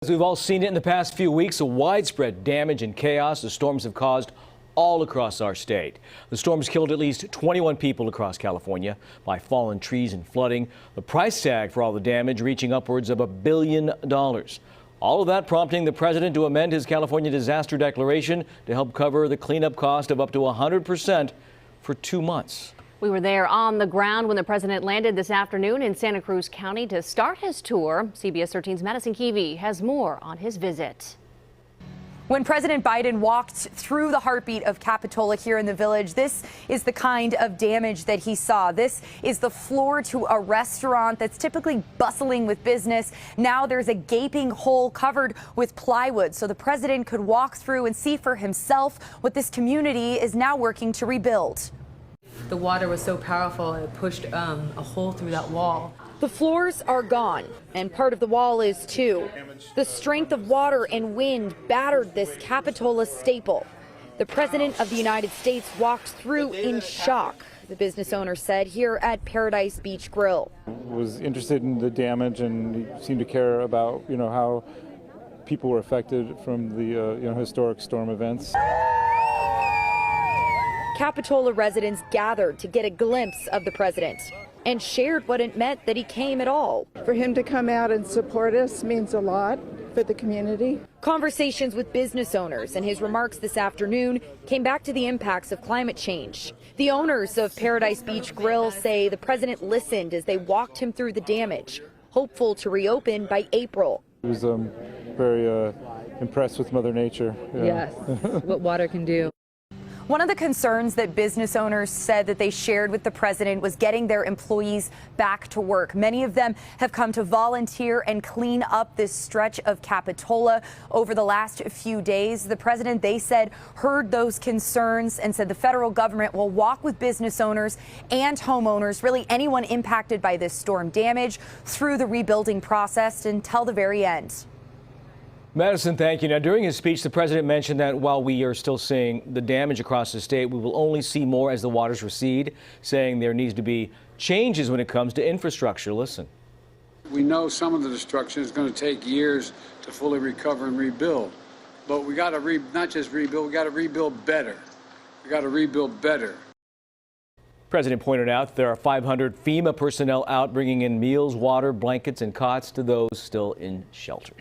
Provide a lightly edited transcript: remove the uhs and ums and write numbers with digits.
As we've all seen it in the past few weeks, the widespread damage and chaos the storms have caused all across our state. The storms killed at least 21 people across California by fallen trees and flooding. The price tag for all the damage reaching upwards of $1 billion. All of that prompting the president to amend his California disaster declaration to help cover the cleanup cost of up to 100% for 2 months. We were there on the ground when the president landed this afternoon in Santa Cruz County to start his tour. CBS 13's Madison Keevy has more on his visit. When President Biden walked through the heartbeat of Capitola here in the village, this is the kind of damage that he saw. This is the floor to a restaurant that's typically bustling with business. Now there's a gaping hole covered with plywood so the president could walk through and see for himself what this community is now working to rebuild. The water was so powerful, it pushed a hole through that wall. The floors are gone, and part of the wall is too. The strength of water and wind battered this Capitola staple. The President of the United States walked through in shock, the business owner said here at Paradise Beach Grill. Was interested in the damage, and he seemed to care about, how people were affected from the, historic storm events. Capitola residents gathered to get a glimpse of the president and shared what it meant that he came at all. For him to come out and support us means a lot for the community. Conversations with business owners and his remarks this afternoon came back to the impacts of climate change. The owners of Paradise Beach Grill say the president listened as they walked him through the damage, hopeful to reopen by April. He was very impressed with Mother Nature. Yes, what water can do. One of the concerns that business owners said that they shared with the president was getting their employees back to work. Many of them have come to volunteer and clean up this stretch of Capitola over the last few days. The president, they said, heard those concerns and said the federal government will walk with business owners and homeowners, really anyone impacted by this storm damage, through the rebuilding process until the very end. Madison, thank you. Now, during his speech, the president mentioned that while we are still seeing the damage across the state, we will only see more as the waters recede, saying there needs to be changes when it comes to infrastructure. Listen. We know some of the destruction is going to take years to fully recover and rebuild, but we got to not just rebuild, we got to rebuild better. We got to rebuild better. The president pointed out there are 500 FEMA personnel out bringing in meals, water, blankets, and cots to those still in shelters.